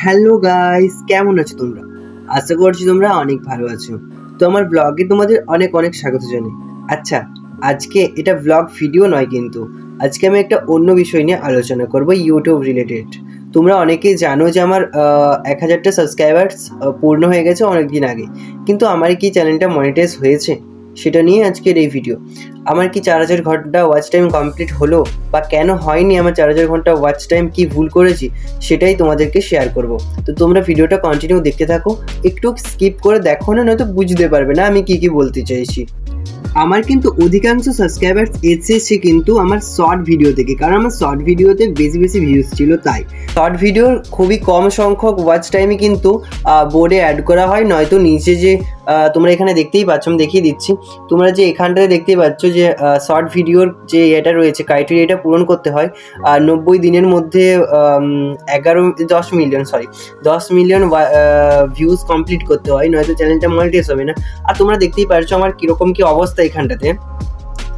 Hello guys, কেমন আছো তোমরা? আশা করছি তোমরা অনেক ভালো আছো। তো আমার ব্লগে তোমাদের অনেক অনেক স্বাগত জানাই। আচ্ছা, আজকে এটা ব্লগ ভিডিও নয়, কিন্তু আজকে আমি একটা অন্য বিষয় নিয়ে আলোচনা করব, ইউটিউব রিলেটেড। তোমরা অনেকেই জানো যে আমার 1000টা সাবস্ক্রাইবার্স পূর্ণ হয়ে গেছে অনেক দিন আগে, কিন্তু আমার কি চ্যানেলটা মনিটাইজ হয়েছে সেটা নিয়ে আজকের এই ভিডিও। আমার কি 4000 ঘন্টা ওয়াচ টাইম কমপ্লিট হলো, বা কেন হয়নি আমার 4000 ঘন্টা ওয়াচ টাইম, কি ভুল করেছি সেটাই তোমাদেরকে শেয়ার করব। তো তোমরা ভিডিওটা কন্টিনিউ দেখতে থাকো, একটু স্কিপ করে দেখো না, নয়তো বুঝতে পারবে না আমি কি বলতে চাইছি। আমার কিন্তু অধিকাংশ সাবস্ক্রাইবার্স এসেছে কিন্তু আমার শর্ট ভিডিও থেকে, কারণ আমার শর্ট ভিডিওতে বেশি বেশি ভিউজ ছিল। তাই শর্ট ভিডিওর খুবই কম সংখ্যক ওয়াচ টাইমে কিন্তু বোর্ডে অ্যাড করা হয়, নয়তো নিচে যে তোমরা এখানে দেখতেই পাচ্ছ, আমি দেখিয়ে দিচ্ছি। তোমরা যে এখানটাতে দেখতেই পাচ্ছ যে শর্ট ভিডিওর যে এটা রয়েছে, ক্রাইটেরিয়াটা পূরণ করতে হয় 90 দিনের মধ্যে 10 মিলিয়ন ভিউজ কমপ্লিট করতে হয়, নয়তো চ্যানেলটা মনিটাইজ হবে না। আর তোমরা দেখতেই পারছো আমার কীরকম কী অবস্থা এখানটাতে।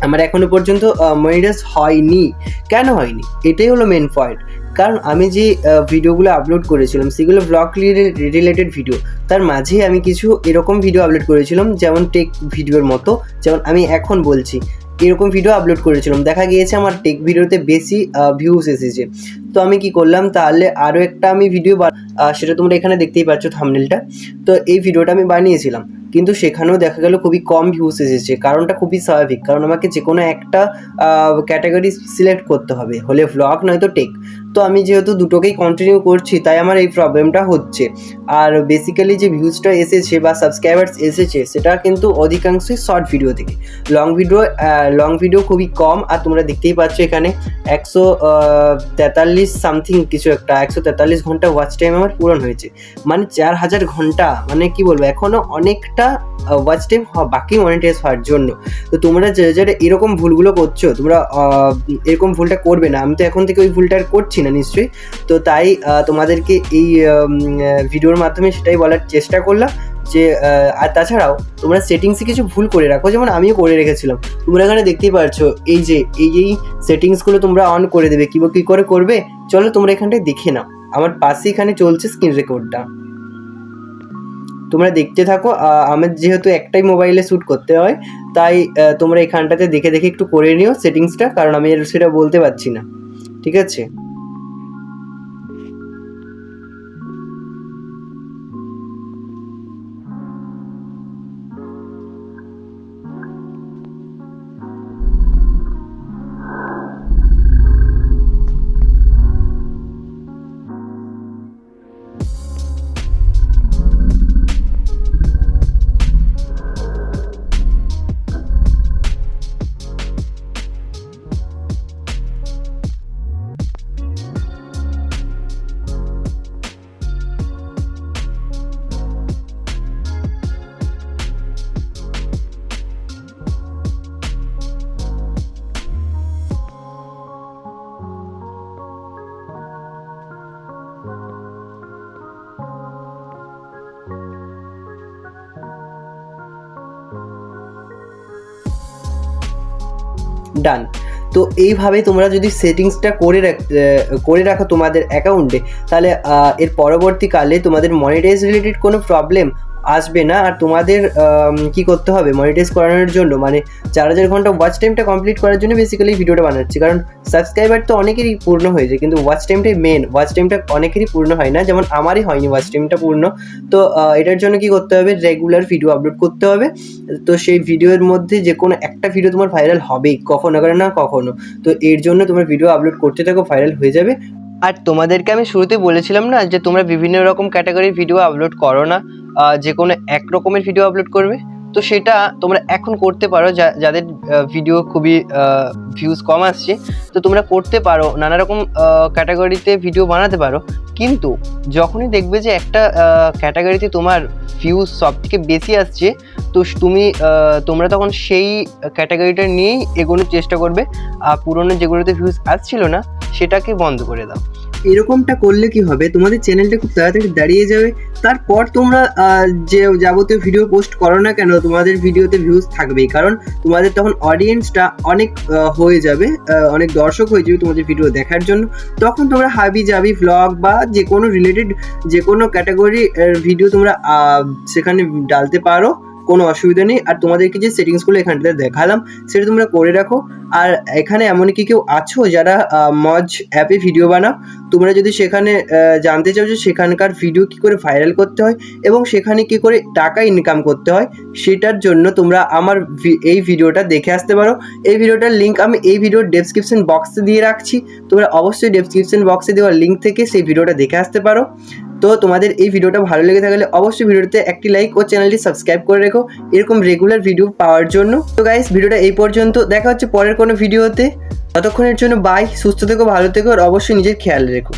আমার এখনো পর্যন্ত মনিটাইজ হয়নি। কেন হয়নি? এটাই হলো মেন পয়েন্ট। কারণ আমি যে ভিডিওগুলো আপলোড করেছিলাম সেগুলো ব্লগ রিলেটেড ভিডিও, তার মাঝে আমি কিছু এরকম ভিডিও আপলোড করেছিলাম যেমন টেক ভিডিওর মতো, যেমন আমি এখন বলছি এরকম ভিডিও আপলোড করেছিলাম। দেখা গিয়েছে আমার টেক ভিডিওতে বেশি ভিউজ এসেছে। তো আমি কি করলাম, তাহলে আরও একটা আমি ভিডিও সেটা তোমরা এখানে দেখতেই পাচ্ছ থাম্বনেলটা। তো এই ভিডিওটা আমি বানিয়েছিলাম, কিন্তু সেখানেও দেখা গেল খুবই কম ভিউজ এসেছে। কারণটা খুবই স্বাভাবিক, কারণ আমাকে যে কোনো একটা ক্যাটাগরি সিলেক্ট করতে হবে, হলে ভ্লগ নয়তো টেক। তো আমি যেহেতু দুটোকেই কন্টিনিউ করছি, তাই আমার এই প্রবলেমটা হচ্ছে। আর বেসিক্যালি যে ভিউজটা এসেছে বা সাবস্ক্রাইবার্স এসেছে সেটা কিন্তু অধিকাংশই শর্ট ভিডিও থেকে। লং ভিডিও খুবই কম। আর তোমরা দেখতেই পাচ্ছ এখানে 143 সামথিং কিছু একটা, 143 ঘন্টা ওয়াচ টাইম আমার পূরণ হয়েছে, মানে 4000 ঘন্টা। মানে কি বলবো, এখনও অনেকটা ওয়াচ টাইম বাকি মনিটাইজ হওয়ার জন্য। তো তোমরা যারা এরকম ভুলগুলো করছো, তোমরা এরকম ভুলটা করবে না। আমি তো এখন থেকে ওই ভুলটা আর করছি না নিশ্চয়ই। তো তাই তোমাদেরকে এই ভিডিওর মাধ্যমে সেটাই বলার চেষ্টা করলাম যে আর তাছাড়াও তোমরা সেটিংসে কিছু ভুল করে রাখো, যেমন আমিও করে রেখেছিলাম। তোমরা এখানে দেখতেই পারছো এই যে এই সেটিংসগুলো তোমরা অন করে দেবে। কী করে করবে চলো তোমরা এখানটায় দেখে নাও। আমার পাশে এখানে চলছে স্ক্রিন রেকর্ডটা, তোমরা দেখতে থাকো। আমার যেহেতু একটাই মোবাইলে শ্যুট করতে হয়, তাই তোমরা এখানটাতে দেখে দেখে একটু করে নিও সেটিংসটা, কারণ আমি সেটা বলতে পারছি না। ঠিক আছে? ডান। তো এইভাবে তোমরা যদি সেটিংসটা করে রাখো তোমাদের অ্যাকাউন্টে, তাহলে এর পরবর্তীকালে তোমাদের মনিটাইজ রিলেটেড কোনো প্রবলেম আসবে না। আর তোমাদের কি করতে হবে, মনিটাইজ করানোর জন্য, মানে 4000 ঘন্টা ওয়াচ টাইমটা কমপ্লিট করার জন্য বেসিক্যালি ভিডিওটা বানাচ্ছি। কারণ সাবস্ক্রাইবার তো অনেকেরই পূর্ণ হয়ে যায়, কিন্তু ওয়াচ টাইমটাই মেন। ওয়াচ টাইমটা অনেকেরই পূর্ণ হয় না, যেমন আমারই হয়নি ওয়াচ টাইমটা পূর্ণ। তো এটার জন্য কি করতে হবে, রেগুলার ভিডিও আপলোড করতে হবে। তো সেই ভিডিওর মধ্যে যে কোনো একটা ভিডিও তোমার ভাইরাল হবেই, কখনো না কখনো। তো এর জন্য তোমার ভিডিও আপলোড করতে থাকো, ভাইরাল হয়ে যাবে। আর তোমাদেরকে আমি শুরুতে বলেছিলাম না যে তোমরা বিভিন্ন রকম ক্যাটাগরির ভিডিও আপলোড করো না, যে কোনো এক রকমের ভিডিও আপলোড করবে। তো সেটা তোমরা এখন করতে পারো, যাদের ভিডিও খুবই ভিউজ কম আসছে। তো তোমরা করতে পারো, নানা রকম ক্যাটাগরিতে ভিডিও বানাতে পারো। কিন্তু যখনই দেখবে যে একটা ক্যাটাগরিতে তোমার ভিউজ সব থেকে বেশি আসছে, তো তোমরা তখন সেই ক্যাটাগরিটা নিয়েই এগোনোর চেষ্টা করবে। আর পুরোনো যেগুলোতে ভিউজ আসছিল না সেটাকে বন্ধ করে দাও। এরকমটা করলে কি হবে, তোমাদের চ্যানেলটা খুব তাড়াতাড়ি দাঁড়িয়ে যাবে। তারপর তোমরা যে যাবতীয় ভিডিও পোস্ট করো না কেন, তোমাদের ভিডিওতে ভিউজ থাকবেই, কারণ তোমাদের তখন অডিয়েন্সটা অনেক হয়ে যাবে, অনেক দর্শক হয়ে যাবে তোমাদের ভিডিও দেখার জন্য। তখন তোমরা হাবি জাবি ভ্লগ বা যে কোনো রিলেটেড যে কোনো ক্যাটাগরি ভিডিও তোমরা সেখানে ডালতে পারো, কোনো অসুবিধা নেই। আর তোমাদেরকে যে সেটিংসগুলো এখানটাতে দেখালাম সেটা তোমরা করে রাখো। আর এখানে এমন কি কেউ আছো যারা মজ অ্যাপে ভিডিও বানাও, তোমরা যদি সেখানে জানতে চাও যে সেখানকার ভিডিও কী করে ভাইরাল করতে হয় এবং সেখানে কী করে টাকা ইনকাম করতে হয়, সেটার জন্য তোমরা আমার এই ভিডিওটা দেখে আসতে পারো। এই ভিডিওটার লিঙ্ক আমি এই ভিডিওর ডেসক্রিপশন বক্সে দিয়ে রাখছি, তোমরা অবশ্যই ডেসক্রিপশন বক্সে দেওয়া লিঙ্ক থেকে সেই ভিডিওটা দেখে আসতে পারো। তো তোমাদের এই ভিডিওটা ভালো লেগে থাকলে অবশ্যই ভিডিওতে একটি লাইক ও চ্যানেলটি সাবস্ক্রাইব করে রেখো এরকম রেগুলার ভিডিও পাওয়ার জন্য। তো গাইস, ভিডিওটা এই পর্যন্ত, দেখা হচ্ছে পরের কোনো ভিডিওতে। ততক্ষণের জন্য বাই, সুস্থ থেকো, ভালো থেকো আর অবশ্যই নিজের খেয়াল রেখো।